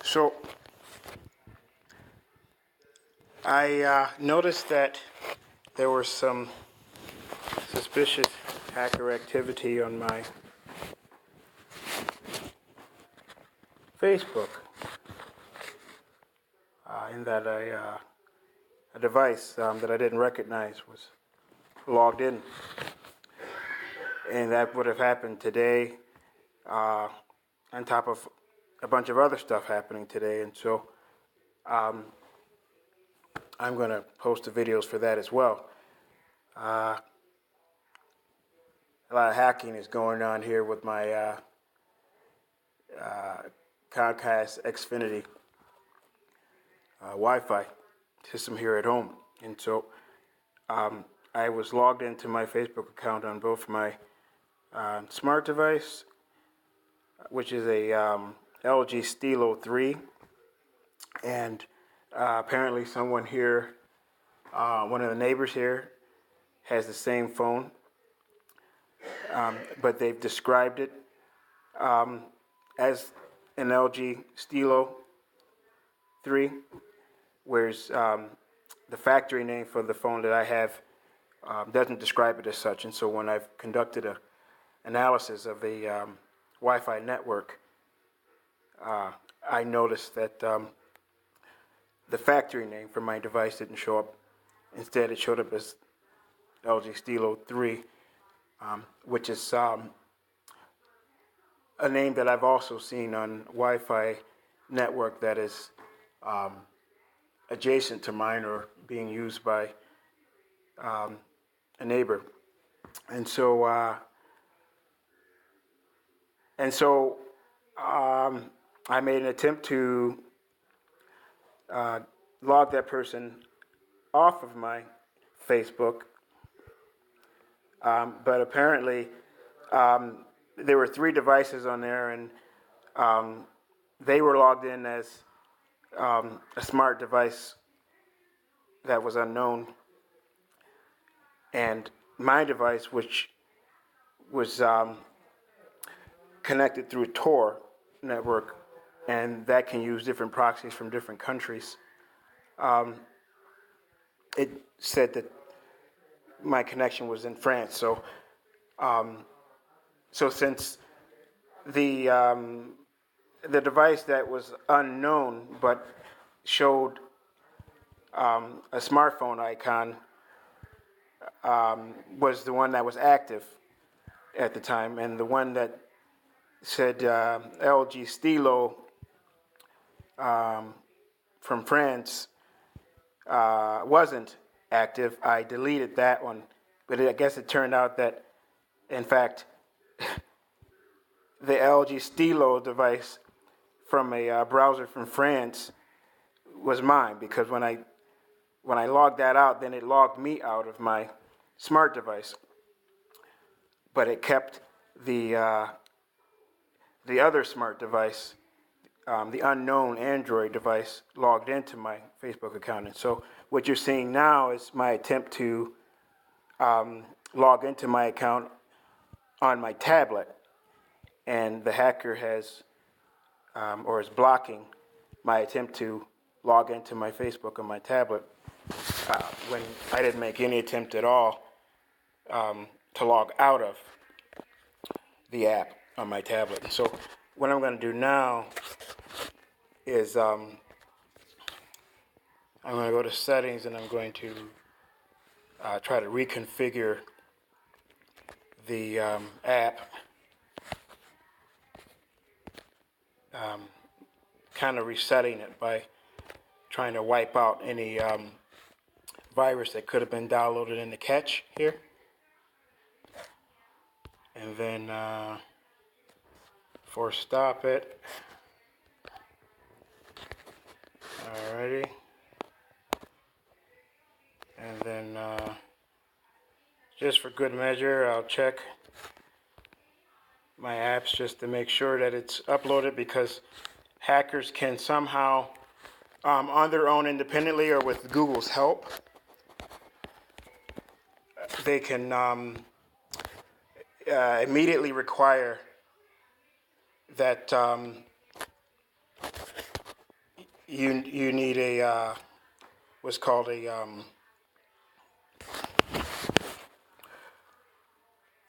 So I noticed that there was some suspicious hacker activity on my Facebook, in that a device that I didn't recognize was logged in, and that would have happened today, on top of a bunch of other stuff happening today, and so I'm going to post the videos for that as well. A lot of hacking is going on here with my Comcast Xfinity Wi-Fi system here at home, and so I was logged into my Facebook account on both my smart device, which is a LG Stilo 3, and apparently someone here, one of the neighbors here, has the same phone, but they've described it as an LG Stilo 3, whereas the factory name for the phone that I have doesn't describe it as such. And so when I've conducted an analysis of the Wi-Fi network, I noticed that the factory name for my device didn't show up. Instead, it showed up as LG Stilo 3, which is a name that I've also seen on Wi-Fi network that is adjacent to mine or being used by a neighbor. And so I made an attempt to log that person off of my Facebook, but apparently there were 3 devices on there, and they were logged in as a smart device that was unknown, and my device, which was connected through a Tor network, and that can use different proxies from different countries. It said that my connection was in France. So, since the device that was unknown but showed a smartphone icon was the one that was active at the time, and the one that said LG Stilo from France wasn't active. I deleted that one, but I guess it turned out that, in fact, the LG Stilo device from a browser from France was mine, because when I logged that out, then it logged me out of my smart device, but it kept the other smart device, the unknown Android device, logged into my Facebook account. And so what you're seeing now is my attempt to log into my account on my tablet, and the hacker has or is blocking my attempt to log into my Facebook on my tablet when I didn't make any attempt at all to log out of the app on my tablet. And so what I'm going to do now is I'm going to go to settings, and I'm going to try to reconfigure the app, kind of resetting it by trying to wipe out any virus that could have been downloaded in the cache here. And then force stop it. Alrighty. And then just for good measure, I'll check my apps just to make sure that it's uploaded, because hackers can somehow, on their own independently or with Google's help, they can immediately require that you need a what's called an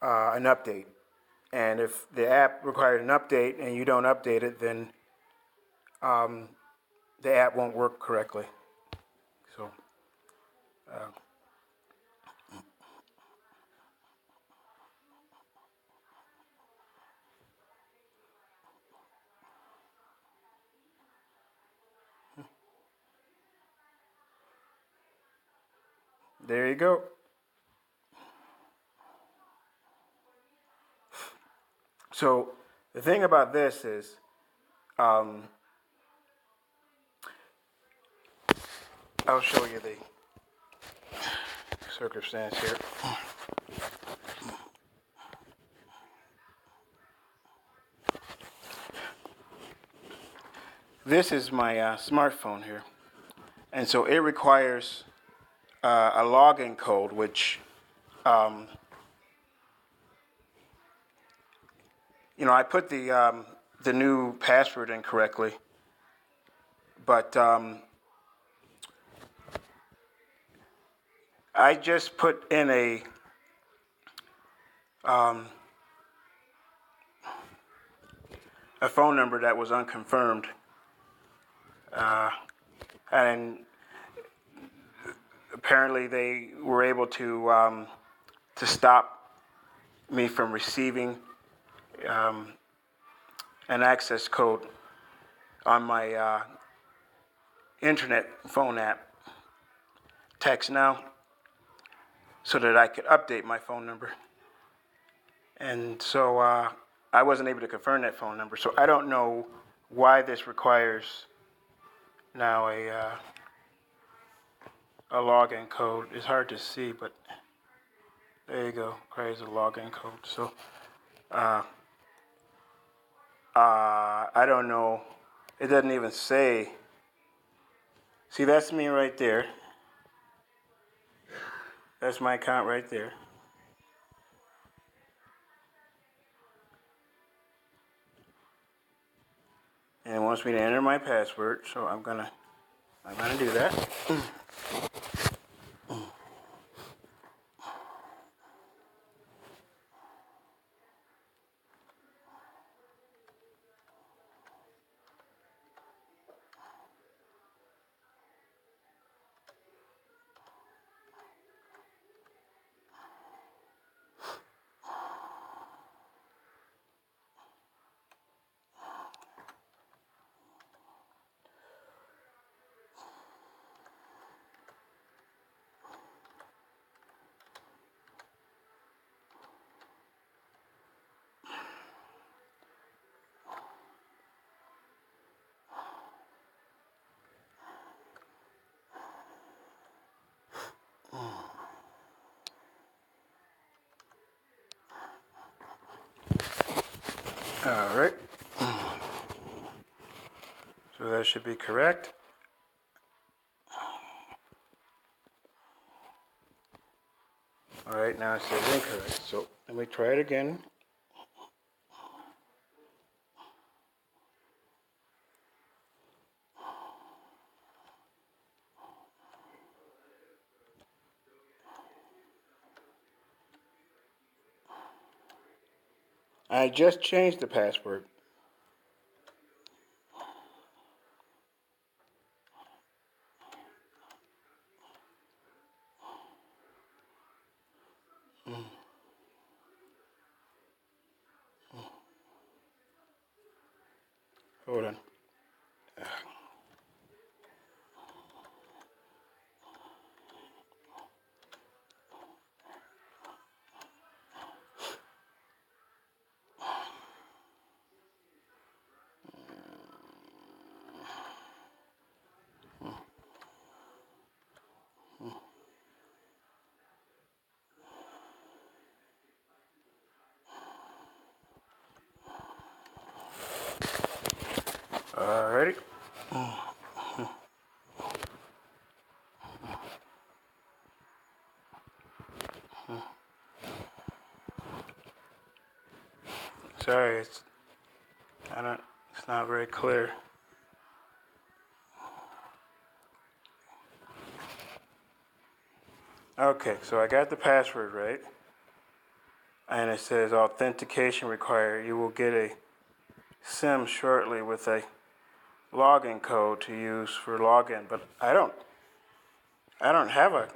update. And if the app requires an update and you don't update it, then the app won't work correctly. So there you go. So the thing about this is, I'll show you the circumstance here. This is my smartphone here, and so it requires a login code, which I put the new password in correctly, but I just put in a phone number that was unconfirmed, and apparently they were able to stop me from receiving an access code on my internet phone app, Text Now, so that I could update my phone number. And so I wasn't able to confirm that phone number. So I don't know why this requires now a login code. It's hard to see, but there you go. Requires a login code. So I don't know. It doesn't even say. See, that's me right there. That's my account right there. And it wants me to enter my password, so I'm gonna do that. All right. So that should be correct. All right, now it says incorrect. So let me try it again. I just changed the password. Hold on. All righty. Sorry, it's not very clear. Okay, so I got the password right, and it says authentication required. You will get a SIM shortly with a login code to use for login. But I don't have a,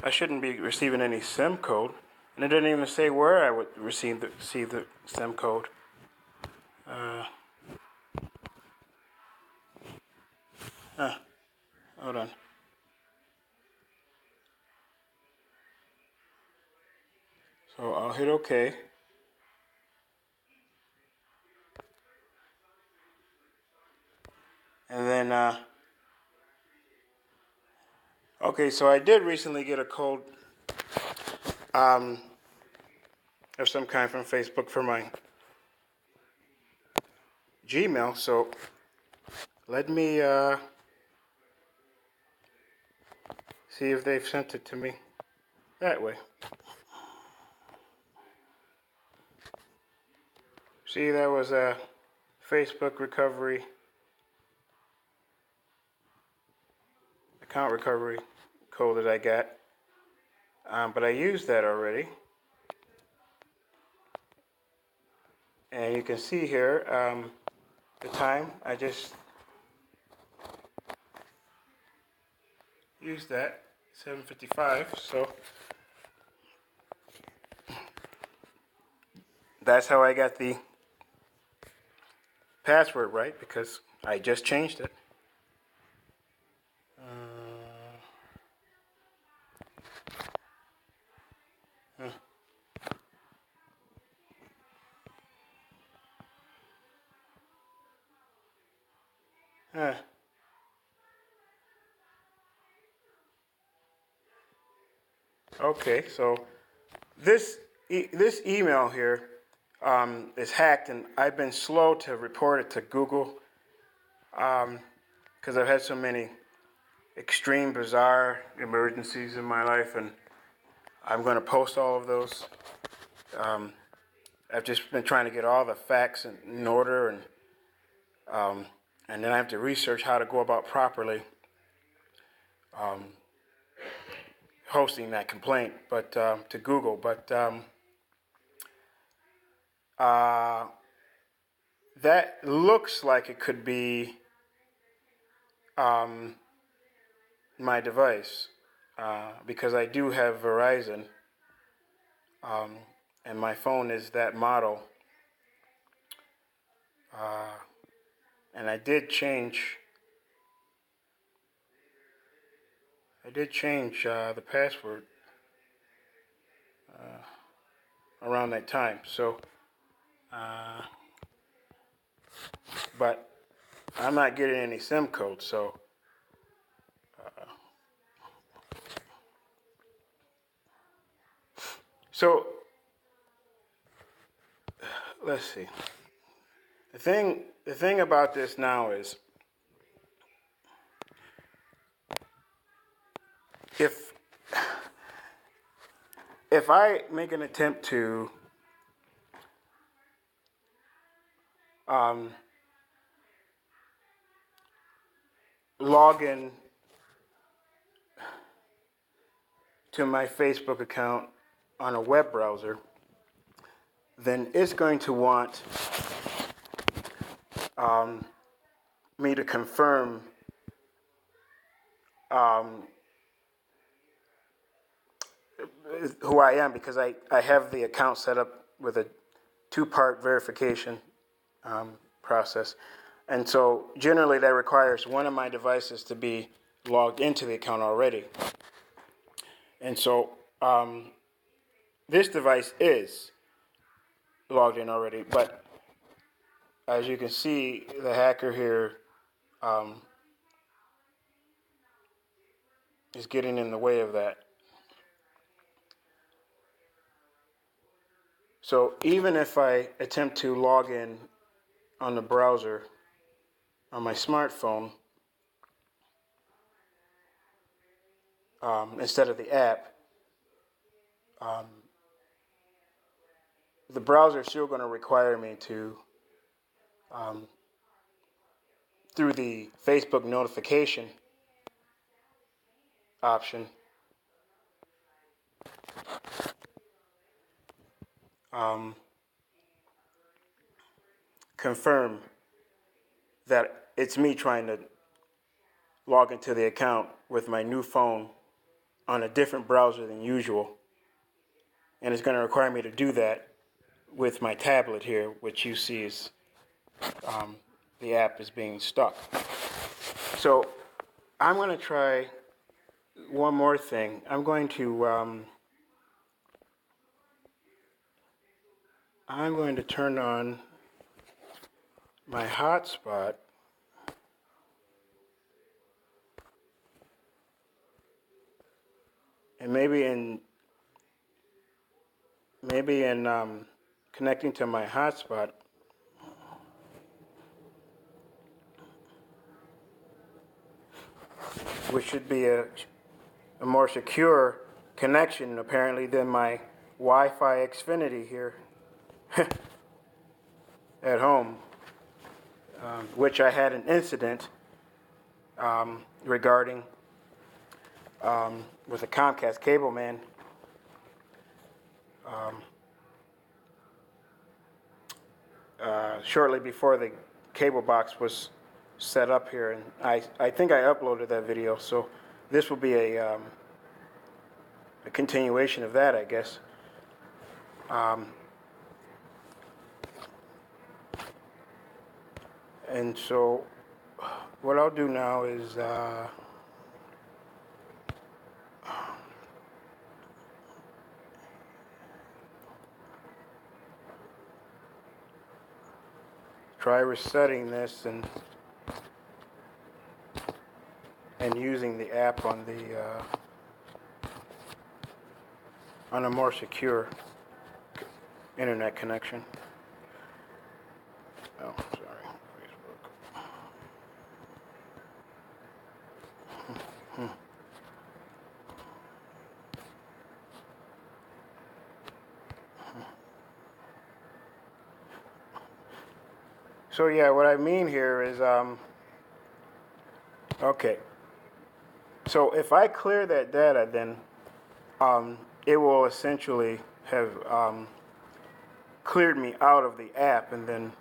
I shouldn't be receiving any SIM code, and it didn't even say where I would receive the SIM code. Uh, Hold on. So I'll hit OK. And then, okay, so I did recently get a code um, of some kind from Facebook for my Gmail. So let me see if they've sent it to me that way. See, that was a Facebook recovery, account recovery code that I got. But I used that already. And you can see here the time. I just used that, 7:55. So that's how I got the password right, because I just changed it. Uh, okay, so this email here is hacked, and I've been slow to report it to Google because I've had so many extreme, bizarre emergencies in my life, and I'm going to post all of those. I've just been trying to get all the facts in order, and then I have to research how to go about properly hosting that complaint, but to Google. But that looks like it could be my device because I do have Verizon, and my phone is that model. And I did change the password around that time. So, but I'm not getting any SIM code. So let's see. The thing about this now is, if if I make an attempt to log in to my Facebook account on a web browser, then it's going to want me to confirm who I am, because I have the account set up with a two-part verification process. And so generally that requires one of my devices to be logged into the account already. And so this device is logged in already, but as you can see, the hacker here is getting in the way of that. So even if I attempt to log in on the browser on my smartphone instead of the app, the browser is still going to require me to, through the Facebook notification option, confirm that it's me trying to log into the account with my new phone on a different browser than usual. And it's going to require me to do that with my tablet here, which you see is the app is being stuck. So I'm going to try one more thing. I'm going to turn on my hotspot. And maybe in connecting to my hotspot, which should be a more secure connection apparently than my Wi-Fi Xfinity here at home, which I had an incident regarding with a Comcast cable man. Shortly before the cable box was set up here, and I think I uploaded that video, so this will be a continuation of that, I guess. And so what I'll do now is try resetting this and using the app on a more secure internet connection. Oh, sorry, Facebook. So yeah, what I mean here is, okay. So if I clear that data, then it will essentially have cleared me out of the app, and then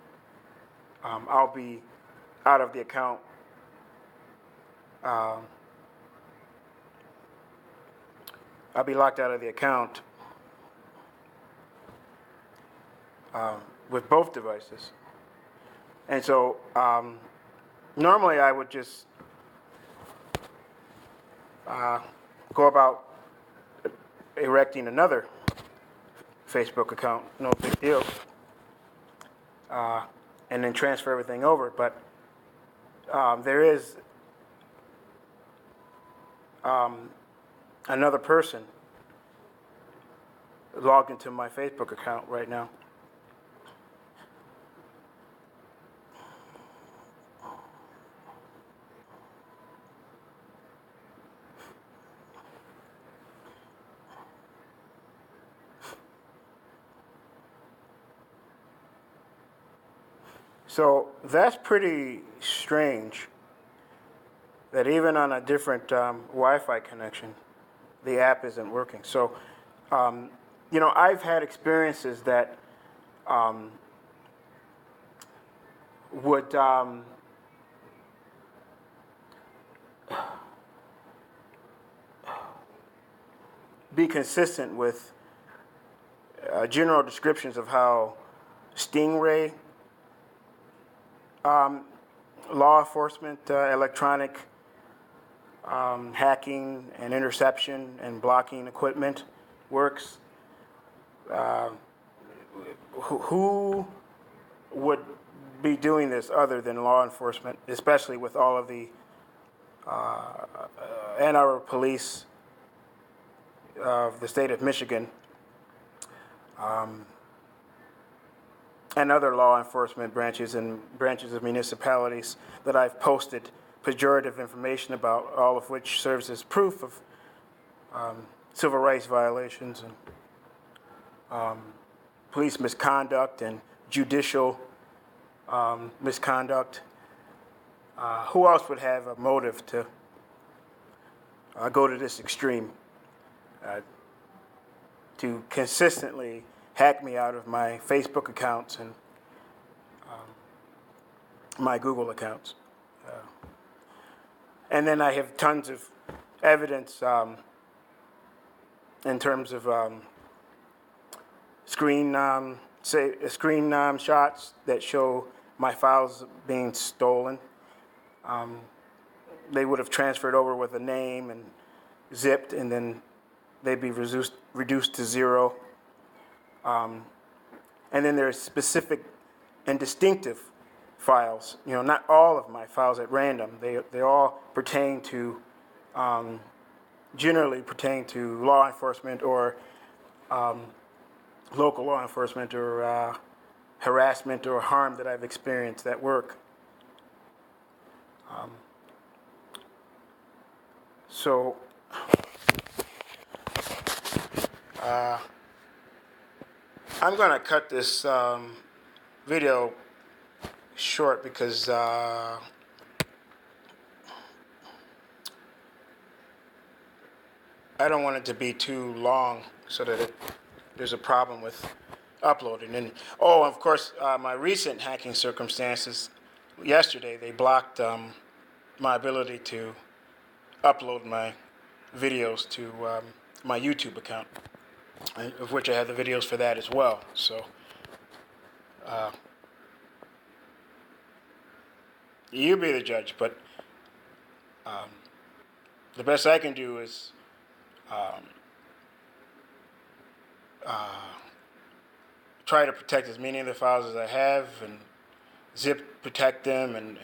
I'll be out of the account. I'll be locked out of the account with both devices. And so normally I would just go about erecting another Facebook account, no big deal, and then transfer everything over. But there is another person logged into my Facebook account right now. So that's pretty strange that even on a different Wi-Fi connection, the app isn't working. So, you know, I've had experiences that would be consistent with general descriptions of how Stingray law enforcement, electronic hacking and interception and blocking equipment works. Who would be doing this other than law enforcement, especially with all of the Ann Arbor police of the state of Michigan, and other law enforcement branches and branches of municipalities that I've posted pejorative information about, all of which serves as proof of civil rights violations and police misconduct and judicial misconduct. Who else would have a motive to go to this extreme, to consistently hack me out of my Facebook accounts and my Google accounts. And then I have tons of evidence in terms of screen shots that show my files being stolen. They would have transferred over with a name and zipped, and then they'd be reduced to zero. And then there's specific and distinctive files. Not all of my files at random. They all pertain to, generally pertain to law enforcement or local law enforcement or harassment or harm that I've experienced at work. So I'm going to cut this video short because I don't want it to be too long so that there's a problem with uploading. And of course, my recent hacking circumstances, yesterday they blocked my ability to upload my videos to my YouTube account, of which I have the videos for that as well. So you be the judge, but the best I can do is try to protect as many of the files as I have and protect them and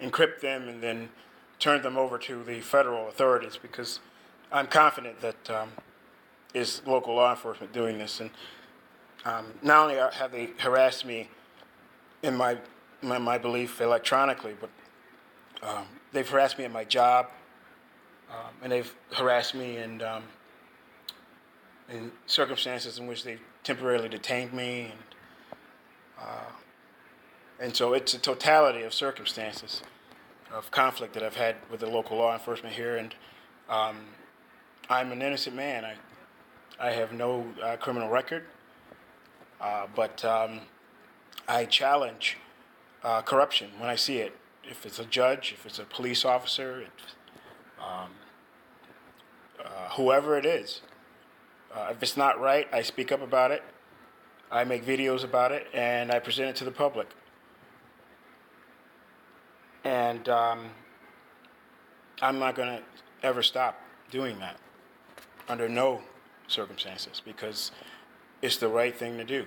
encrypt them and then turn them over to the federal authorities, because I'm confident that is local law enforcement doing this. And not only have they harassed me in my belief electronically, but they've harassed me at my job, and they've harassed me in circumstances in which they've temporarily detained me, and so it's a totality of circumstances of conflict that I've had with the local law enforcement here, and I'm an innocent man. I have no criminal record, but I challenge corruption when I see it. If it's a judge, if it's a police officer, whoever it is. If it's not right, I speak up about it. I make videos about it, and I present it to the public. And I'm not going to ever stop doing that under no circumstances, because it's the right thing to do.